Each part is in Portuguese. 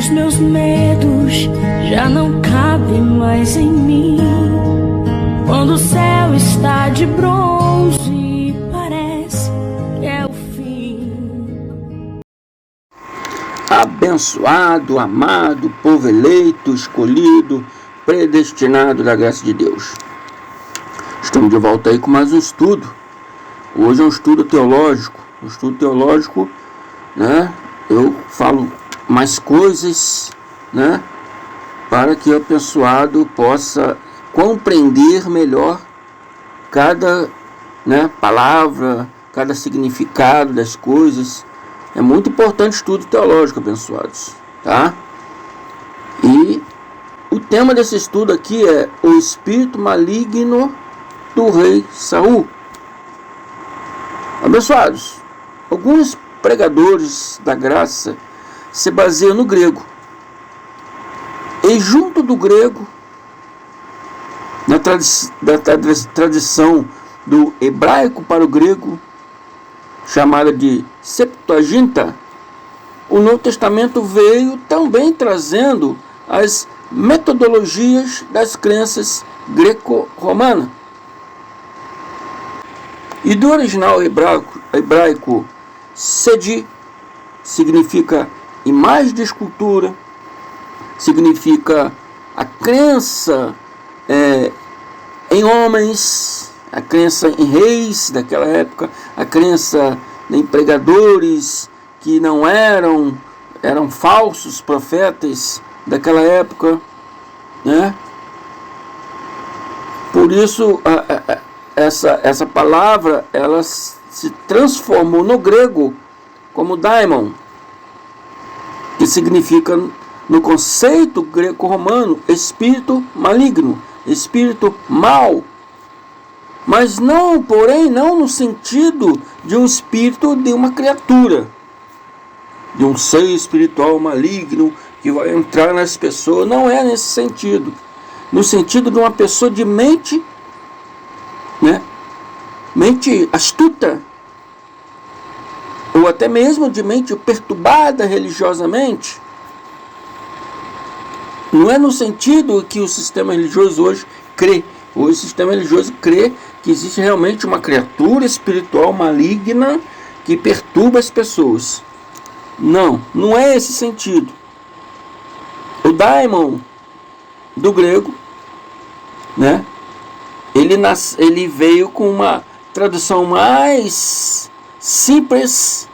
Os meus medos já não cabem mais em mim. Quando o céu está de bronze, parece que é o fim. Abençoado, amado, povo eleito, escolhido, predestinado da graça de Deus. Estamos de volta aí com mais um estudo. Hoje é um estudo teológico. Um estudo teológico, né? Eu falo mais coisas, né? Para que o abençoado possa compreender melhor cada, né, palavra, cada significado das coisas. É muito importante o estudo teológico, abençoados, tá? E o tema desse estudo aqui é o espírito maligno do rei Saul. Abençoados, alguns pregadores da graça se baseiam no grego. E junto do grego, na tradição do hebraico para o grego, chamada de Septuaginta, o Novo Testamento veio também trazendo as metodologias das crenças greco-romanas. E do original hebraico, sedi significa imagem de escultura, significa a crença em homens, a crença em reis daquela época, a crença em pregadores que não eram falsos profetas daquela época, né? Por isso essa palavra ela se transformou no grego como daimon, que significa no conceito greco-romano espírito maligno, espírito mau, mas porém não no sentido de um espírito de uma criatura, de um ser espiritual maligno que vai entrar nas pessoas. Não é nesse sentido, no sentido de uma pessoa de mente, né, mente astuta, ou até mesmo de mente perturbada religiosamente. Não é no sentido que o sistema religioso hoje crê. Hoje o sistema religioso crê que existe realmente uma criatura espiritual maligna que perturba as pessoas. Não é esse sentido. O daimon do grego, né? Ele veio com uma tradução mais simples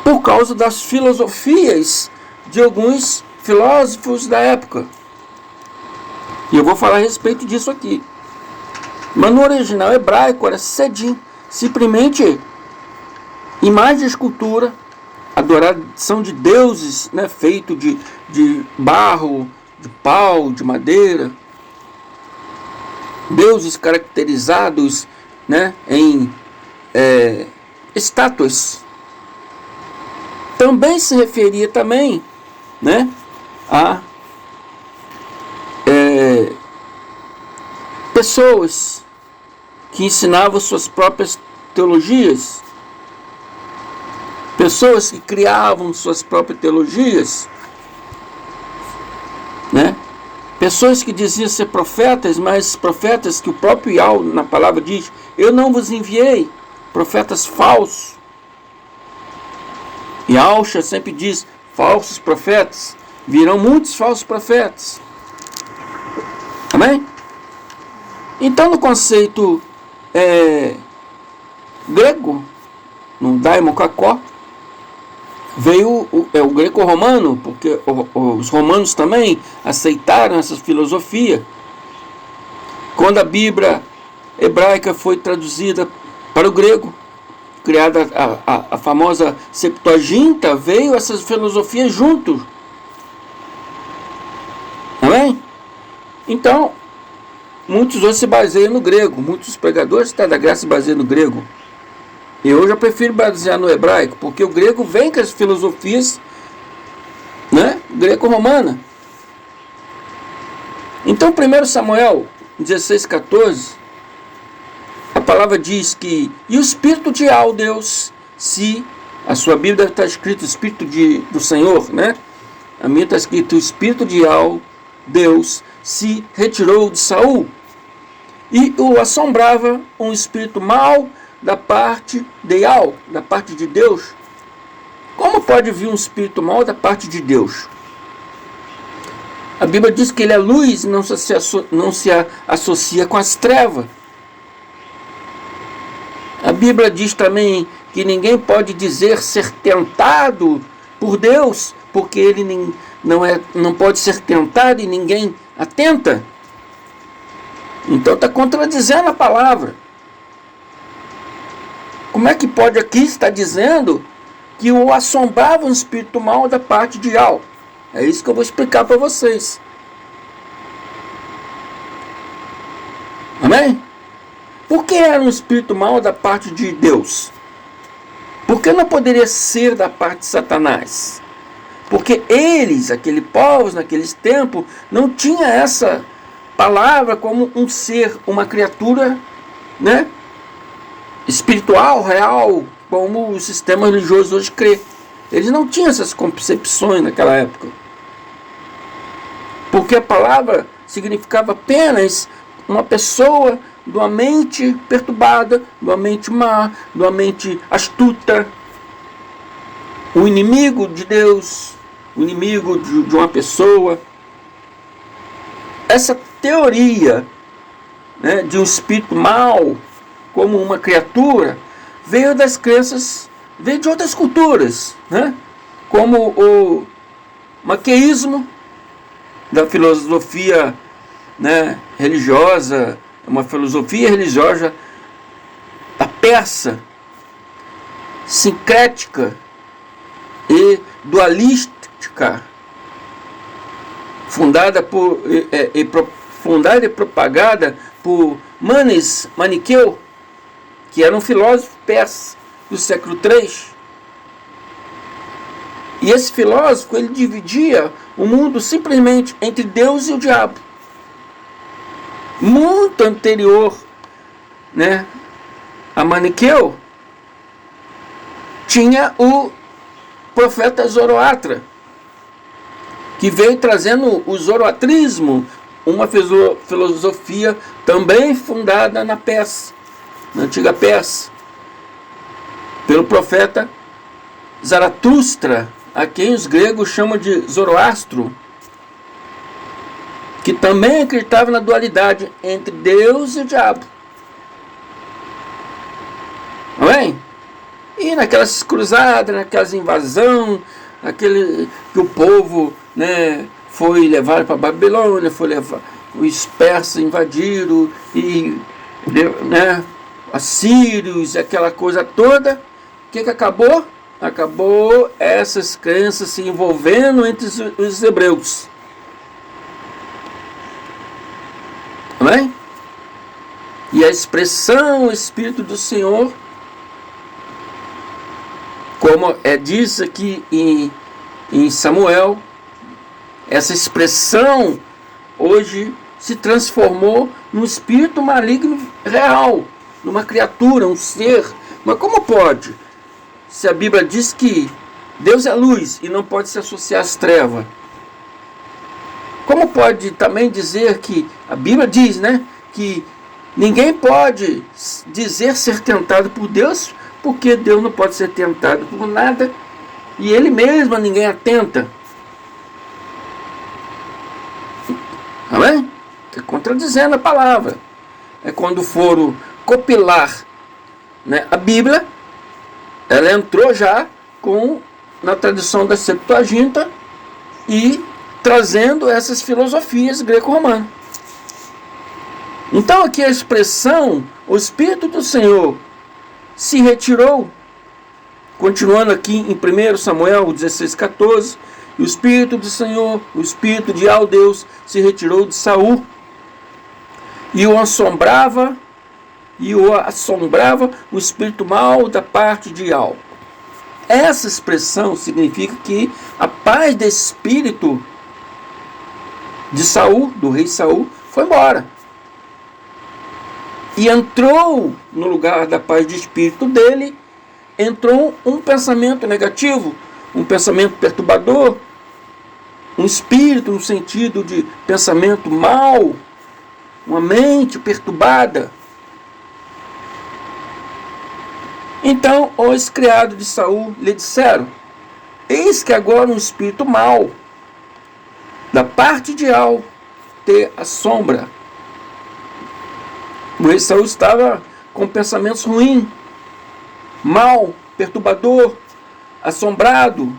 por causa das filosofias de alguns filósofos da época. E eu vou falar a respeito disso aqui. Mas no original hebraico era sedim, simplesmente imagem de escultura, adoração de deuses, né, feito de barro, de pau, de madeira, deuses caracterizados, né, em estátuas. Também se referia também, né, a pessoas que ensinavam suas próprias teologias, pessoas que criavam suas próprias teologias, né? Pessoas que diziam ser profetas, mas profetas que o próprio Yahweh na palavra diz: eu não vos enviei, profetas falsos. Yahweh sempre diz: falsos profetas, virão muitos falsos profetas. Amém? Então, no conceito grego, no daimon kakó, veio o greco-romano, porque os romanos também aceitaram essa filosofia. Quando a Bíblia hebraica foi traduzida para o grego, criada a famosa Septuaginta, veio essas filosofias junto. Amém? Então, muitos hoje se baseiam no grego, muitos pregadores da graça se baseiam no grego. Eu já prefiro basear no hebraico, porque o grego vem com as filosofias, né, greco-romana. Então, 1 Samuel 16,14, a palavra diz que, e o Espírito de Deus, se a sua Bíblia deve estar escrito Espírito do Senhor, né? A minha está escrito: o espírito de Al, Deus, se retirou de Saul, e o assombrava um espírito mau da parte de Al, da parte de Deus. Como pode vir um espírito mau da parte de Deus? A Bíblia diz que ele é luz e não se associa com as trevas. A Bíblia diz também que ninguém pode dizer ser tentado por Deus, porque ele não pode ser tentado e ninguém atenta. Então está contradizendo a palavra. Como é que pode aqui estar dizendo que o assombrava um espírito mau da parte de Al? É isso que eu vou explicar para vocês. Amém? Por que era um espírito mau da parte de Deus? Por que não poderia ser da parte de Satanás? Porque eles, aquele povo, naqueles tempos, não tinha essa palavra como um ser, uma criatura, né, espiritual, real, como o sistema religioso hoje crê. Eles não tinham essas concepções naquela época. Porque a palavra significava apenas uma pessoa de uma mente perturbada, de uma mente má, de uma mente astuta, o inimigo de Deus, o inimigo de uma pessoa. Essa teoria, né, de um espírito mau como uma criatura veio das crenças, veio de outras culturas, né, como o maqueísmo, da filosofia, né, religiosa, uma filosofia religiosa da persa, sincrética e dualística, fundada e propagada por Manes Maniqueu, que era um filósofo persa do século III. E esse filósofo, ele dividia o mundo simplesmente entre Deus e o diabo. Muito anterior, né, a Maniqueu, tinha o profeta Zoroastra, que veio trazendo o zoroatrismo, uma filosofia também fundada na Pérsia, na antiga Pérsia, pelo profeta Zaratustra, a quem os gregos chamam de Zoroastro, que também acreditava na dualidade entre Deus e o diabo. Amém? E naquelas cruzadas, naquelas invasões, aquele que o povo, né, foi levado para a Babilônia, os persas invadiram, e, né, assírios, aquela coisa toda. O que acabou? Acabou essas crenças se envolvendo entre os hebreus. Amém? E a expressão Espírito do Senhor, como diz aqui em Samuel, essa expressão hoje se transformou num espírito maligno real, numa criatura, um ser. Mas como pode? Se a Bíblia diz que Deus é luz e não pode se associar às trevas, como pode também dizer que a Bíblia diz, né, que ninguém pode dizer ser tentado por Deus, porque Deus não pode ser tentado por nada e Ele mesmo ninguém atenta? Amém? Está contradizendo a palavra. É quando foram copilar, né, a Bíblia, ela entrou já na tradição da Septuaginta e trazendo essas filosofias greco-romanas. Então aqui a expressão, o Espírito do Senhor se retirou, continuando aqui em 1 Samuel 16,14, e o Espírito do Senhor, o Espírito de Al Deus, se retirou de Saul, e o assombrava o espírito mau da parte de Al. Essa expressão significa que a paz de espírito de Saul, do rei Saul, foi embora. E entrou no lugar da paz de espírito dele, entrou um pensamento negativo, um pensamento perturbador, um espírito no sentido de pensamento mau, uma mente perturbada. Então os criados de Saul lhe disseram: eis que agora um espírito mau da parte de Al te assombra. O rei Saul estava com pensamentos ruins, mal, perturbador, assombrado,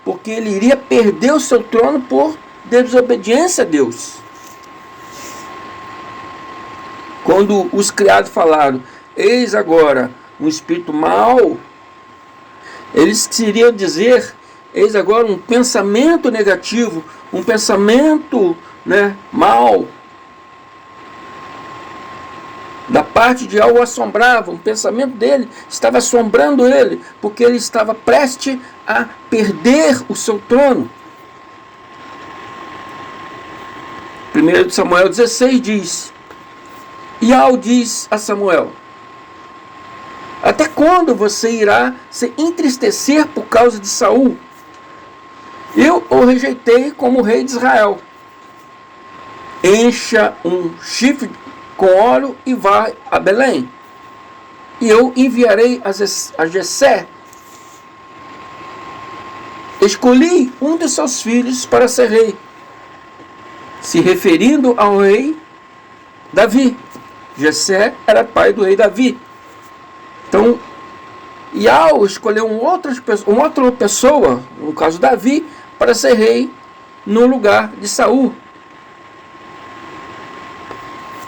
porque ele iria perder o seu trono por desobediência a Deus. Quando os criados falaram: eis agora um espírito mau, eles queriam dizer: eis agora um pensamento negativo, um pensamento, mau. Da parte de algo assombrava, um pensamento dele estava assombrando ele, porque ele estava prestes a perder o seu trono. 1 Samuel 16 diz: e Al diz a Samuel: até quando você irá se entristecer por causa de Saul? Eu o rejeitei como rei de Israel. Encha um chifre com óleo e vá a Belém. E eu enviarei a Jessé. Escolhi um de seus filhos para ser rei, se referindo ao rei Davi. Jessé era pai do rei Davi. Então, Ial escolheu uma outra pessoa, no caso Davi, para ser rei no lugar de Saul.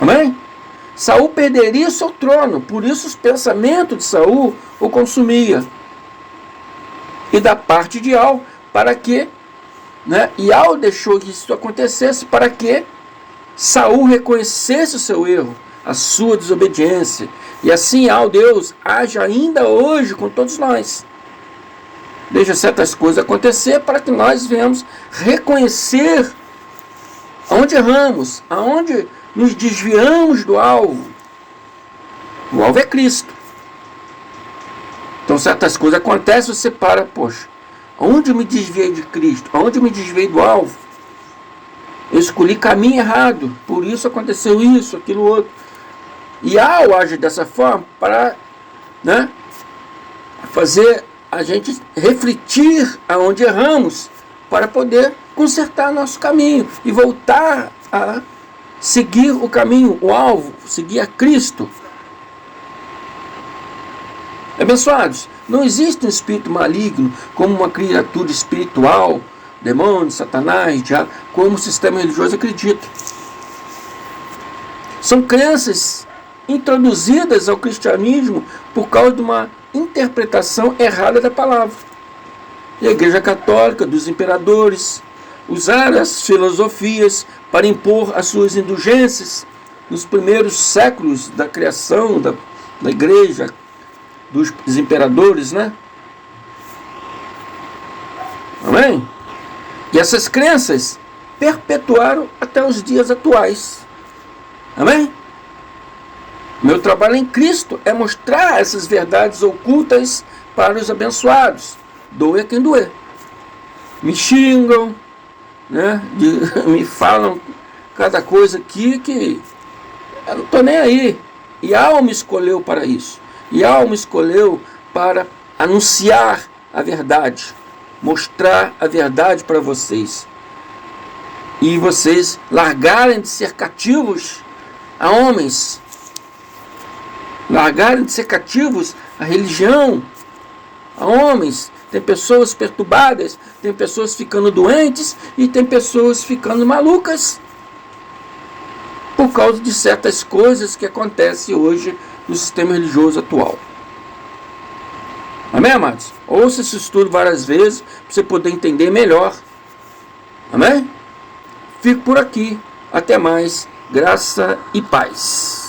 Amém? Saul perderia seu trono, por isso os pensamentos de Saul o consumia. E da parte de Al, para que, Ial deixou que isso acontecesse para que Saul reconhecesse o seu erro, a sua desobediência. E assim, Deus age ainda hoje com todos nós. Deixa certas coisas acontecer para que nós venhamos reconhecer aonde erramos, aonde nos desviamos do alvo. O alvo é Cristo. Então certas coisas acontecem, você para, poxa, aonde eu me desviei de Cristo? Aonde eu me desviei do alvo? Eu escolhi caminho errado, por isso aconteceu isso, aquilo outro. E Al age dessa forma para fazer a gente refletir aonde erramos, para poder consertar nosso caminho e voltar a seguir o caminho, o alvo, seguir a Cristo. Abençoados, não existe um espírito maligno como uma criatura espiritual, demônio, Satanás, diabo, como o sistema religioso acredita. São crenças introduzidas ao cristianismo por causa de uma interpretação errada da palavra. E a Igreja Católica, dos imperadores, usaram as filosofias para impor as suas indulgências nos primeiros séculos da criação da Igreja, dos imperadores, Amém? E essas crenças perpetuaram até os dias atuais. Amém? Meu trabalho em Cristo é mostrar essas verdades ocultas para os abençoados. Doer quem doer. Me xingam, me falam cada coisa aqui que eu não estou nem aí. E a alma escolheu para isso. E a alma escolheu para anunciar a verdade, mostrar a verdade para vocês. E vocês largarem de ser cativos a homens, largarem de ser cativos a religião, a homens. Tem pessoas perturbadas, tem pessoas ficando doentes e tem pessoas ficando malucas por causa de certas coisas que acontecem hoje no sistema religioso atual. Amém, amados? Ouça esse estudo várias vezes para você poder entender melhor. Amém? Fico por aqui. Até mais. Graça e paz.